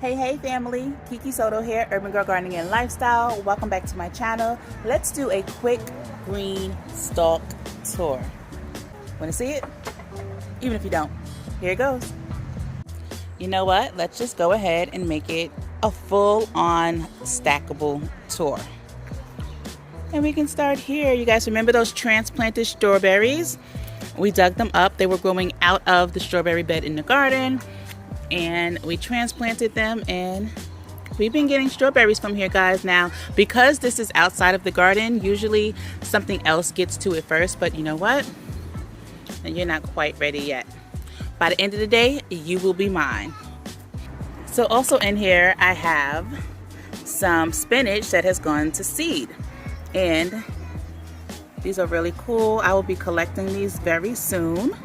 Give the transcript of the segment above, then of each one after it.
Hey family, Kee Kee Soto here, Urban Girl Gardening and Lifestyle. Welcome back to my channel. Let's do a quick Greenstalk tour. Want to see it? Even if you don't, here it goes. You know what? Let's just go ahead and make it a full-on stackable tour. And we can start here. You guys remember those transplanted strawberries? We dug them up. They were growing out of the strawberry bed in the garden. And we transplanted them, and we've been getting strawberries from here, guys. Now, because this is outside of the garden, usually something else gets to it first, but you know what? And you're not quite ready yet. By the end of the day, you will be mine. So also in here, I have some spinach that has gone to seed, and these are really cool. I will be collecting these very soon.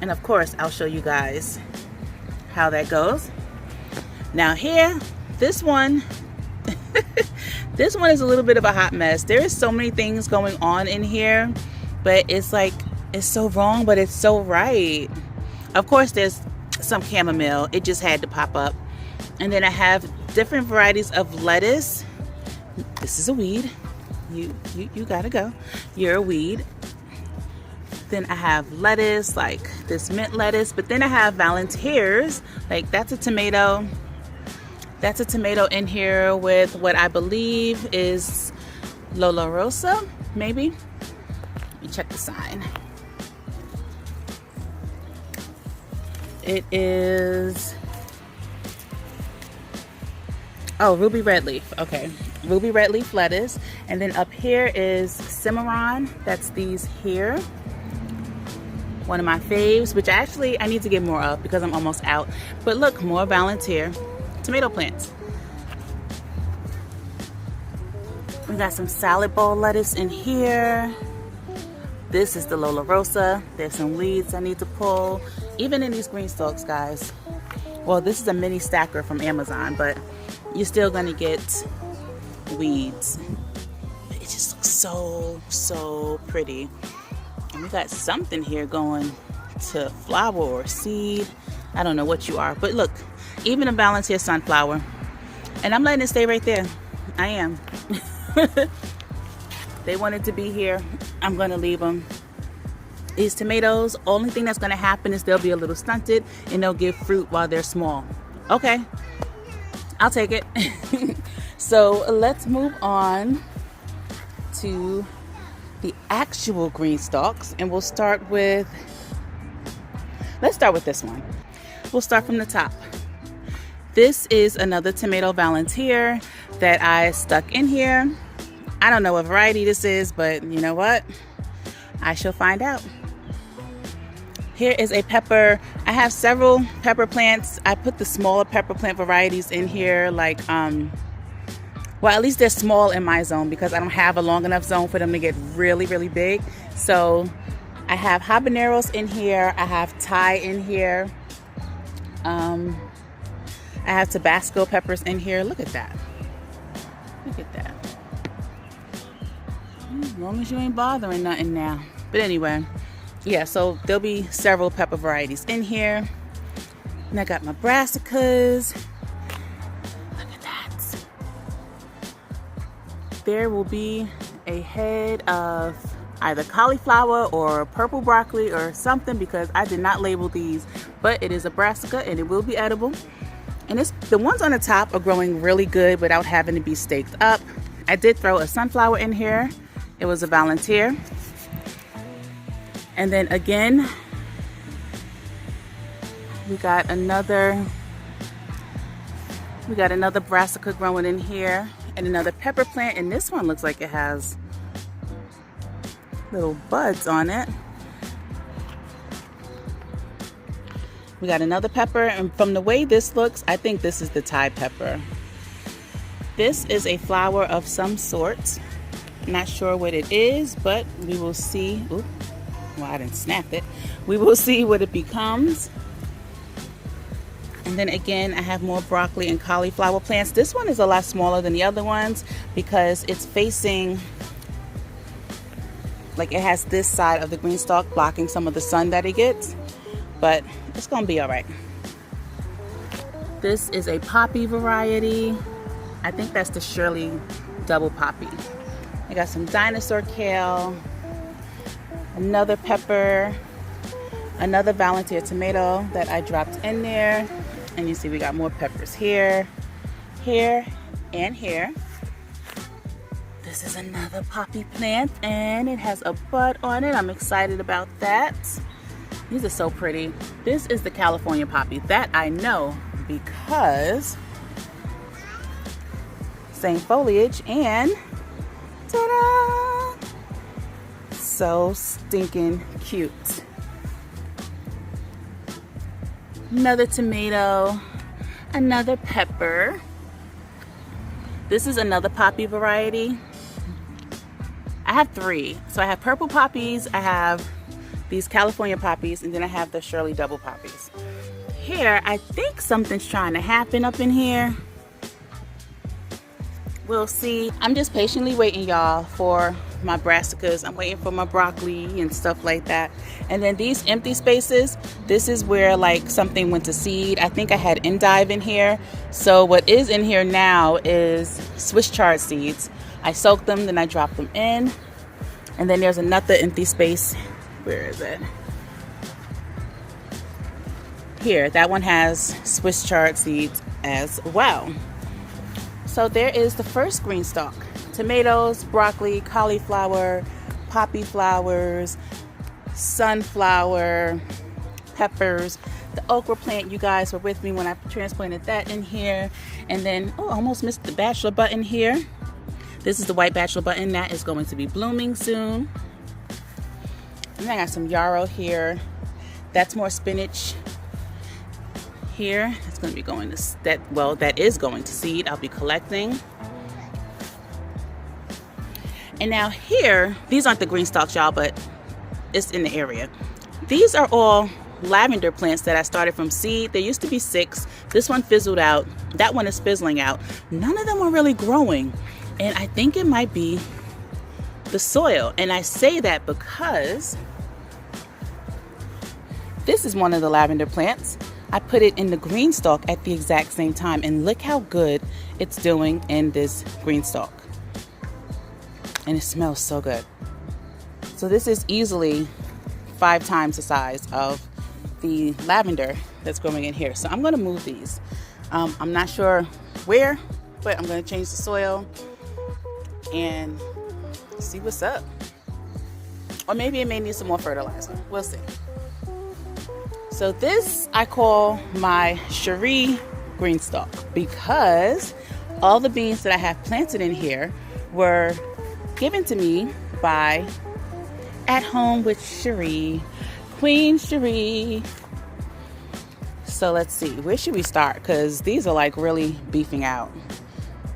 And of course, I'll show you guys how that goes. Now here, this one, this one is a little bit of a hot mess. There is so many things going on in here, but it's like, it's so wrong, but it's so right. Of course, there's some chamomile. It just had to pop up. And then I have different varieties of lettuce. This is a weed. You gotta go. You're a weed. Then I have lettuce, like this mint lettuce, but then I have volunteers, like that's a tomato. That's a tomato in here with what I believe is Lola Rosa, maybe. Let me check the sign. It is, oh, ruby red leaf. Okay, ruby red leaf lettuce. And then up here is cimarron. That's these here. One of my faves, which actually I need to get more of because I'm almost out. But look, more volunteer tomato plants. We got some salad bowl lettuce in here. This is the Lola Rosa. There's some weeds I need to pull. Even in these Greenstalks, guys. Well, this is a mini stacker from Amazon, but you're still gonna get weeds. It just looks so pretty. And we got something here going to flower or seed. I don't know what you are, but look, even a volunteer sunflower. And I'm letting it stay right there. I am. They wanted to be here. I'm gonna leave them. These tomatoes, only thing that's gonna happen is they'll be a little stunted and they'll give fruit while they're small. Okay, I'll take it. So let's move on to the actual Greenstalks, and we'll start with, let's start with this one. We'll start from the top. This is another tomato volunteer that I stuck in here. I don't know what variety this is, but you know what? I shall find out. Here is a pepper. I have several pepper plants. I put the smaller pepper plant varieties in here, like well, at least they're small in my zone because I don't have a long enough zone for them to get really big. So I have habaneros in here. I have Thai in here. I have Tabasco peppers in here. Look at that. Look at that. As long as you ain't bothering nothing now. But anyway, yeah, so there'll be several pepper varieties in here. And I got my brassicas. There will be a head of either cauliflower or purple broccoli or something because I did not label these, but it is a brassica and it will be edible. And it's, the ones on the top are growing really good without having to be staked up. I did throw a sunflower in here. It was a volunteer. And then again, we got another brassica growing in here. And another pepper plant, and this one looks like it has little buds on it. We got another pepper, and from the way this looks, I think this is the Thai pepper. This is a flower of some sort. Not sure what it is, but we will see. Ooh, well, I didn't snap it. We will see what it becomes. And then again, I have more broccoli and cauliflower plants. This one is a lot smaller than the other ones because it's facing like it has this side of the Greenstalk blocking some of the sun that it gets. but it's gonna be all right. This is a poppy variety. I think that's the Shirley double poppy. I got some dinosaur kale, another pepper, another Volunteer tomato that I dropped in there. And you see we got more peppers here, here, and here. This is another poppy plant and it has a bud on it. I'm excited about that. These are so pretty. This is the California poppy. That I know because same foliage and ta-da! So stinking cute. Another tomato, another pepper. This is another poppy variety. I have 3. So I have purple poppies, I have these California poppies, and then I have the Shirley double poppies. Here, I think something's trying to happen up in here. We'll see. I'm just patiently waiting, y'all, for my brassicas. I'm waiting for my broccoli and stuff like that. And then these empty spaces, this is where like something went to seed. I think I had endive in here. So what is in here now is Swiss chard seeds. I soaked them, then I dropped them in. And then there's another empty space. Where is it? Here, that one has Swiss chard seeds as well. So there is the first green stalk. Tomatoes, broccoli, cauliflower, poppy flowers, sunflower, peppers. The okra plant, you guys were with me when I transplanted that in here. And then, oh, I almost missed the bachelor button here. This is the white bachelor button that is going to be blooming soon. And I got some yarrow here. That's more spinach. Here, it's going to be going to that is going to seed. I'll be collecting. And now here, these aren't the green stalks, y'all, but it's in the area. These are all lavender plants that I started from seed. There used to be 6. This one fizzled out. That one is fizzling out. None of them are really growing. And I think it might be the soil. And I say that because this is one of the lavender plants. I put it in the green stalk at the exact same time, and look how good it's doing in this green stalk. And it smells so good. So this is easily 5 times the size of the lavender that's growing in here. So I'm going to move these. I'm not sure where, but I'm going to change the soil and see what's up. Or maybe it may need some more fertilizer. We'll see. So this I call my Cherie green stalk because all the beans that I have planted in here were given to me by At Home with Cherie, Queen Cherie. So let's see, where should we start? Because these are like really beefing out.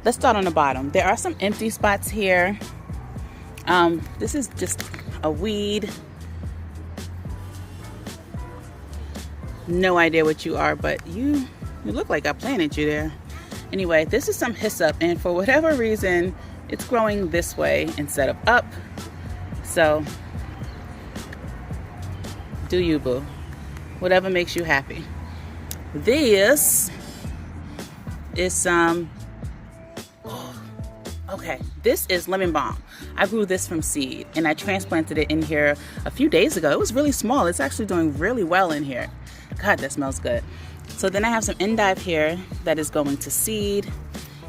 Let's start on the bottom. There are some empty spots here. This is just a weed. No idea what you are, but you look like I planted you there. Anyway, this is some hyssop, and for whatever reason, it's growing this way instead of up. So, do you, boo. Whatever makes you happy. This is some, okay, this is lemon balm. I grew this from seed, and I transplanted it in here a few days ago. It was really small. It's actually doing really well in here. God, that smells good. So then I have some endive here that is going to seed,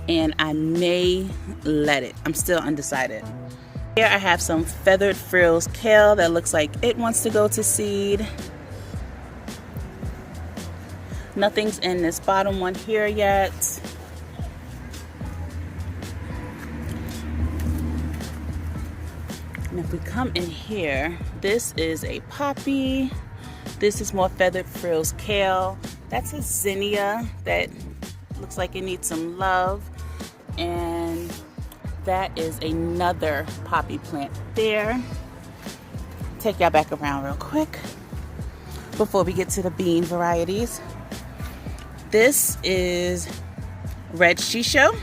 and I may let it. I'm still undecided. Here I have some feathered frills kale that looks like it wants to go to seed. Nothing's in this bottom one here yet. And if we come in here, this is a poppy. This is more feathered frills kale. That's a zinnia that looks like it needs some love. And that is another poppy plant there. Take y'all back around real quick before we get to the bean varieties. This is red shisho.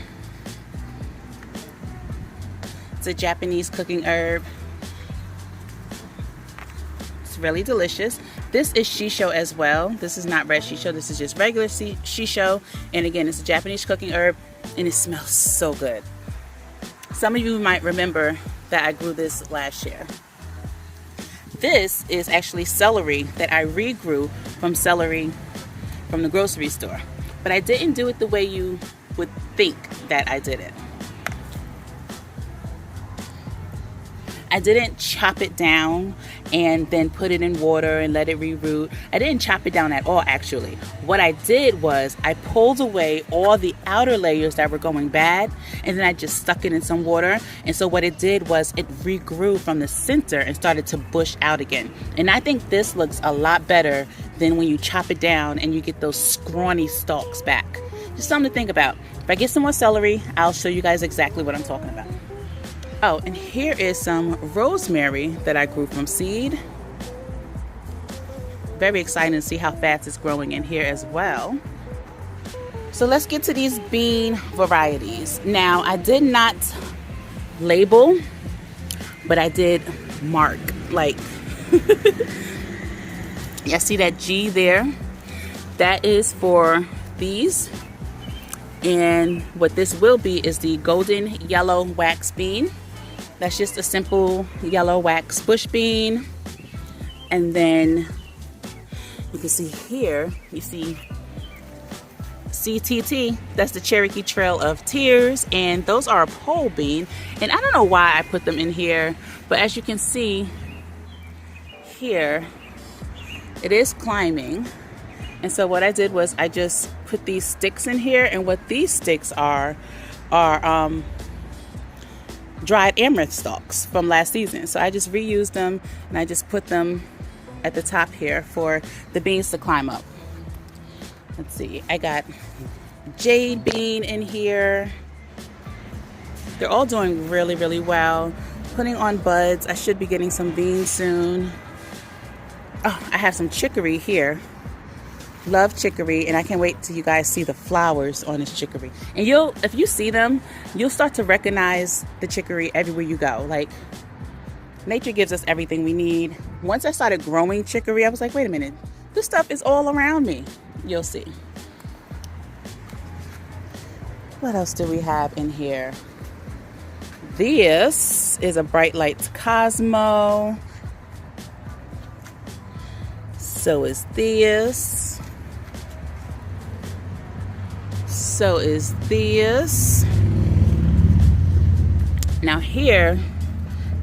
It's a Japanese cooking herb. It's really delicious. This is shisho as well. This is not red shisho. This is just regular shisho. And again, it's a Japanese cooking herb, and it smells so good. Some of you might remember that I grew this last year. This is actually celery that I regrew from celery from the grocery store. But I didn't do it the way you would think that I did it. I didn't chop it down and then put it in water and let it reroot. I didn't chop it down at all, actually. What I did was I pulled away all the outer layers that were going bad, and then I just stuck it in some water. And so what it did was it regrew from the center and started to bush out again. And I think this looks a lot better than when you chop it down and you get those scrawny stalks back. Just something to think about. If I get some more celery, I'll show you guys exactly what I'm talking about. Oh, and here is some rosemary that I grew from seed. Very exciting to see how fast it's growing in here as well. So let's get to these bean varieties. Now, I did not label, but I did mark. Like, you see that G there? That is for these. And what this will be is the golden yellow wax bean. That's just a simple yellow wax bush bean. And then you can see here, you see CTT, that's the Cherokee Trail of Tears, and those are a pole bean. And I don't know why I put them in here, but as you can see here, it is climbing. And so what I did was I just put these sticks in here, and what these sticks are dried amaranth stalks from last season. So I just reused them, and I just put them at the top here for the beans to climb up. Let's see, I got jade bean in here. They're all doing really, really well. Putting on buds. I should be getting some beans soon. Oh, I have some chicory here. Love chicory, and I can't wait till you guys see the flowers on this chicory. And if you see them, you'll start to recognize the chicory everywhere you go. Like, nature gives us everything we need. Once I started growing chicory, I was like, wait a minute, this stuff is all around me. You'll see. What else do we have in here? This is a Bright Lights Cosmo. So is this. So is this. Now here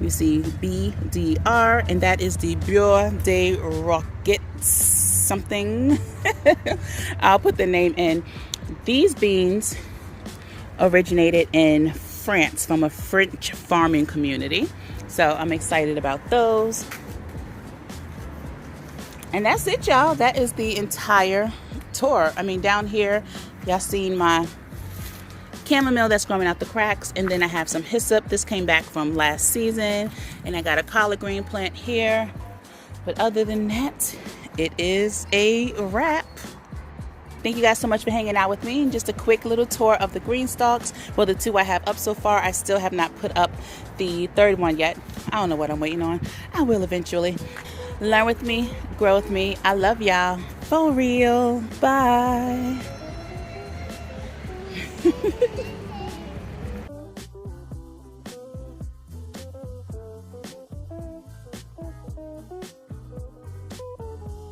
you see BDR, and that is the Bureau de Rocket something. I'll put the name in. These beans originated in France from a French farming community. So I'm excited about those. And that's it, y'all. That is the entire tour. I mean, down here, y'all seen my chamomile that's growing out the cracks. And then I have some hyssop. This came back from last season. And I got a collard green plant here. But other than that, it is a wrap. Thank you guys so much for hanging out with me. And just a quick little tour of the Greenstalks. Well, the 2 I have up so far. I still have not put up the 3rd one yet. I don't know what I'm waiting on. I will eventually. Learn with me, grow with me. I love y'all. For real. Bye.